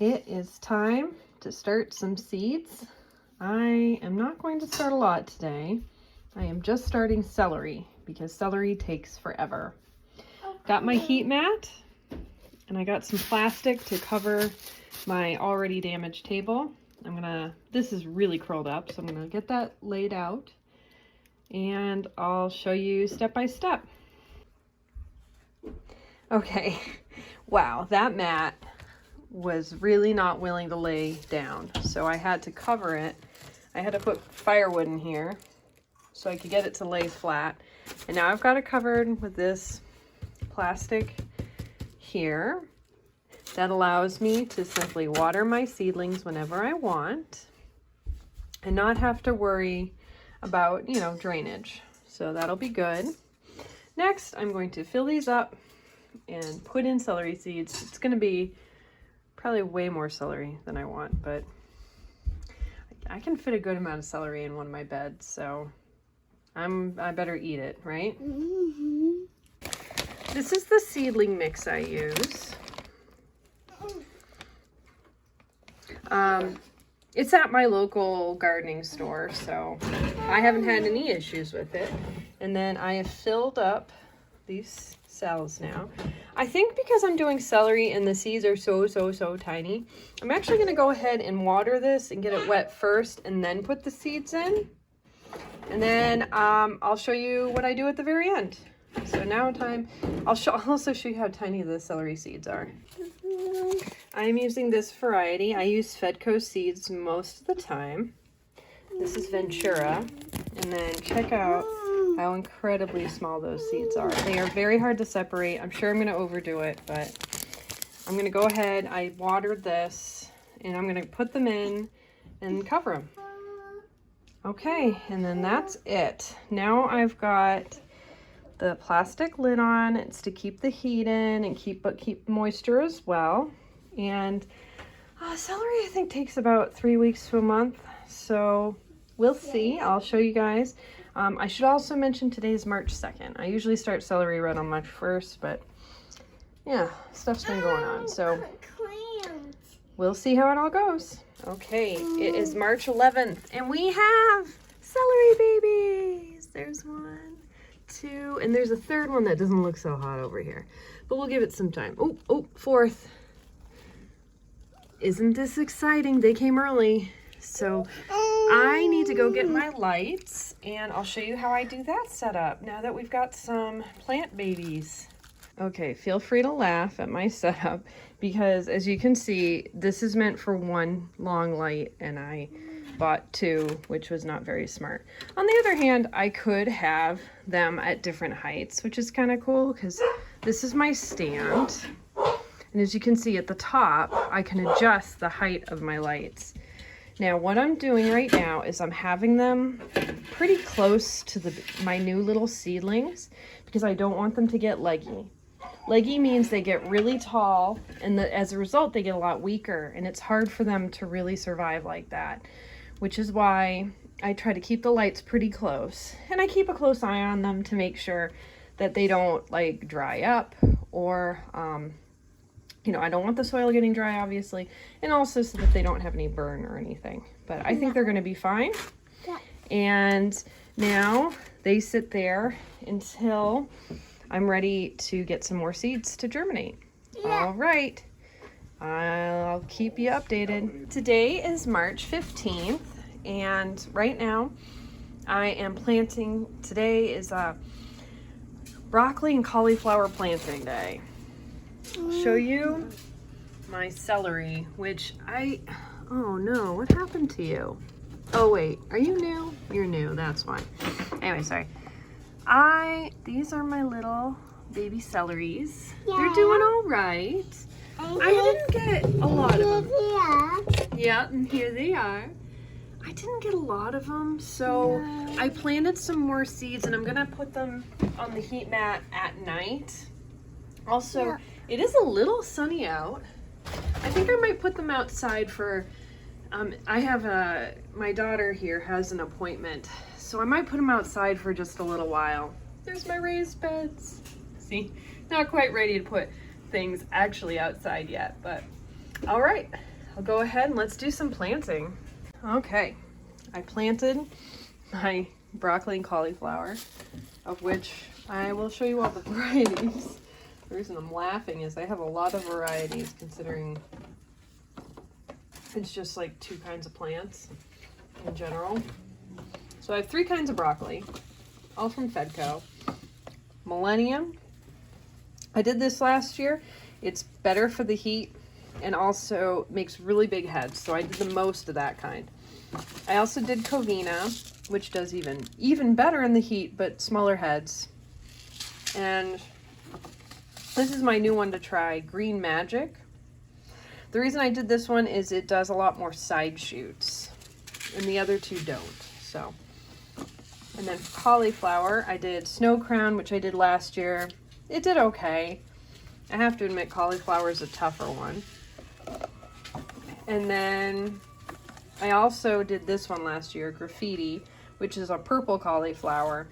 It is time to start some seeds. I am not going to start a lot today. I am just starting celery because celery takes forever. Got my heat mat and I got some plastic to cover my already damaged table. This is really curled up, so I'm gonna get that laid out and I'll show you step by step. Okay, wow, that mat was really not willing to lay down, so I had to cover it. I had to put firewood in here so I could get it to lay flat. And now I've got it covered with this plastic here that allows me to simply water my seedlings whenever I want and not have to worry about, drainage. So that'll be good. Next, I'm going to fill these up and put in celery seeds. It's going to be probably way more celery than I want, but I can fit a good amount of celery in one of my beds, so I better eat it, right? Mm-hmm. This is the seedling mix I use. It's at my local gardening store, so I haven't had any issues with it. And then I have filled up these cells now. I think because I'm doing celery and the seeds are so tiny, I'm actually going to go ahead and water this and get it wet first and then put the seeds in. And then I'll show you what I do at the very end. So now I'll also show you how tiny the celery seeds are. I'm using this variety. I use Fedco seeds most of the time. This is Ventura. And then check out how incredibly small those seeds are. They are very hard to separate. I'm sure I'm going to overdo it, but I'm going to go ahead. I watered this and I'm going to put them in and cover them. Okay, and then that's it. Now I've got the plastic lid on. It's to keep the heat in and keep moisture as well. And celery I think takes about 3 weeks to a month. So we'll see. I'll show you guys. I should also mention today's March 2nd. I usually start celery right on March 1st, but yeah, stuff's been going on. So we'll see how it all goes. Okay, it is March 11th and we have celery babies. There's 1, 2, and there's a third one that doesn't look so hot over here, but we'll give it some time. Oh, fourth. Isn't this exciting? They came early. So I need to go get my lights and I'll show you how I do that setup now that we've got some plant babies. Okay, feel free to laugh at my setup because as you can see, this is meant for one long light and I bought 2, which was not very smart. On the other hand, I could have them at different heights, which is kind of cool because this is my stand. And as you can see at the top, I can adjust the height of my lights. Now what I'm doing right now is I'm having them pretty close to my new little seedlings because I don't want them to get leggy. Leggy means they get really tall and as a result they get a lot weaker and it's hard for them to really survive like that, which is why I try to keep the lights pretty close and I keep a close eye on them to make sure that they don't like dry up or I don't want the soil getting dry, obviously, and also so that they don't have any burn or anything. But I think they're going to be fine. Yeah. And now they sit there until I'm ready to get some more seeds to germinate. Yeah. All right. I'll keep you updated. Today is March 15th, and right now I am planting. Today is broccoli and cauliflower planting day. I'll show you my celery, which oh no, what happened to you? Oh wait, are you new? You're new, that's why. Anyway, sorry. These are my little baby celeries. Yeah. They're doing all right. I didn't get a lot of them. Yeah, and here they are. I didn't get a lot of them, so no. I planted some more seeds and I'm gonna put them on the heat mat at night. Also, yeah. It is a little sunny out. I think I might put them outside for, I have my daughter here has an appointment, so I might put them outside for just a little while. There's my raised beds. See, not quite ready to put things actually outside yet, but All right, I'll go ahead and let's do some planting. Okay, I planted my broccoli and cauliflower, of which I will show you all the varieties. The reason I'm laughing is I have a lot of varieties, considering it's just like 2 kinds of plants in general. So I have 3 kinds of broccoli, all from Fedco. Millennium, I did this last year. It's better for the heat and also makes really big heads, so I did the most of that kind. I also did Covina, which does even better in the heat, but smaller heads. And this is my new one to try, Green Magic. The reason I did this one is it does a lot more side shoots, and the other 2 don't. So, and then for cauliflower, I did Snow Crown, which I did last year. It did okay. I have to admit, cauliflower is a tougher one. And then I also did this one last year, Graffiti, which is a purple cauliflower.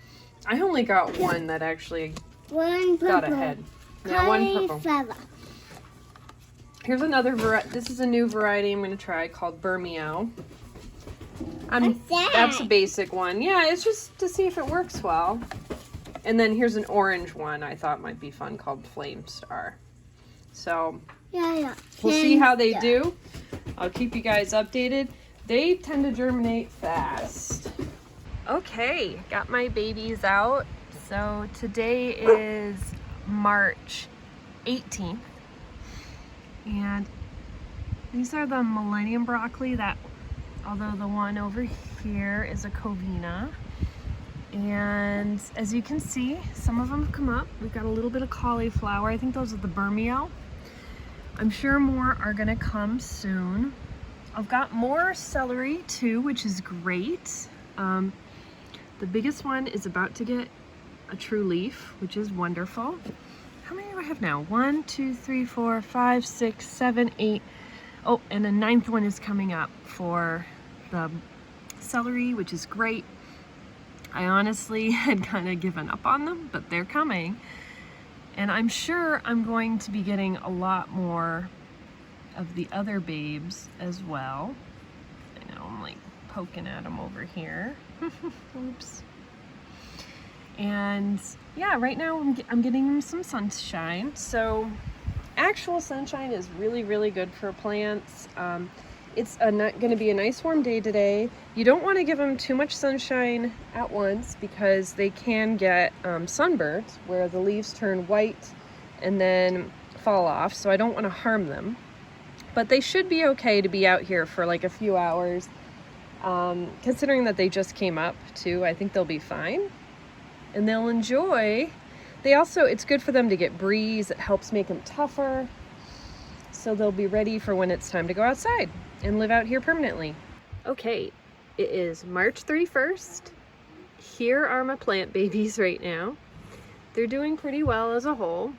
I only got one that actually got ahead. Yeah, one purple. Here's another variety. This is a new variety I'm going to try called Burmeo. That's a basic one. Yeah, it's just to see if it works well. And then here's an orange one I thought might be fun called Flame Star. So we'll see how they do. I'll keep you guys updated. They tend to germinate fast. Okay, got my babies out. So today is March 18th. And these are the Millennium Broccoli, that, although the one over here is a Covina. And as you can see, some of them have come up. We've got a little bit of cauliflower. I think those are the Burmeo. I'm sure more are gonna come soon. I've got more celery too, which is great. The biggest one is about to get a true leaf, which is wonderful. How many do I have now? 1, 2, 3, 4, 5, 6, 7, 8. Oh, and the 9th one is coming up for the celery, which is great. I honestly had kind of given up on them, but they're coming. And I'm sure I'm going to be getting a lot more of the other babes as well. I know, I'm like poking at them over here. Oops. And yeah, right now I'm getting them some sunshine. So actual sunshine is really, really good for plants. It's going to be a nice warm day today. You don't want to give them too much sunshine at once because they can get sunburnt where the leaves turn white and then fall off. So I don't want to harm them. But they should be okay to be out here for like a few hours. Considering that they just came up too, I think they'll be fine. And they'll enjoy. It's good for them to get breeze. It helps make them tougher. So they'll be ready for when it's time to go outside and live out here permanently. Okay, it is March 31st. Here are my plant babies right now. They're doing pretty well as a whole.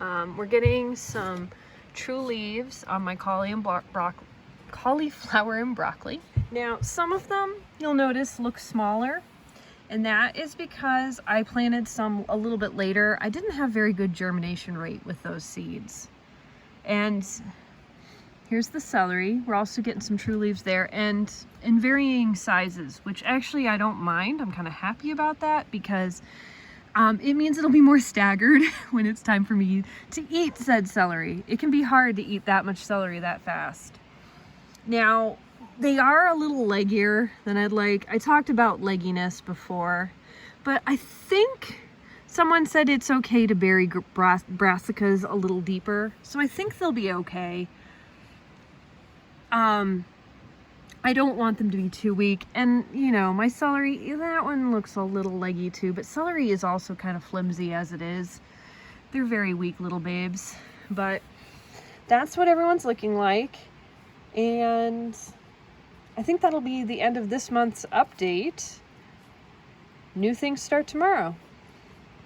We're getting some true leaves on my cauliflower and broccoli. Now, some of them, you'll notice, look smaller. And that is because I planted some a little bit later. I didn't have very good germination rate with those seeds. And here's the celery. We're also getting some true leaves there, and in varying sizes, which actually I don't mind. I'm kind of happy about that because it means it'll be more staggered when it's time for me to eat said celery. It can be hard to eat that much celery that fast. Now, they are a little leggier than I'd like. I talked about legginess before, but I think someone said it's okay to bury brassicas a little deeper, so I think they'll be okay. I don't want them to be too weak, and you know, my celery, that one looks a little leggy too, but celery is also kind of flimsy as it is. They're very weak little babes, but that's what everyone's looking like, and I think that'll be the end of this month's update. New things start tomorrow.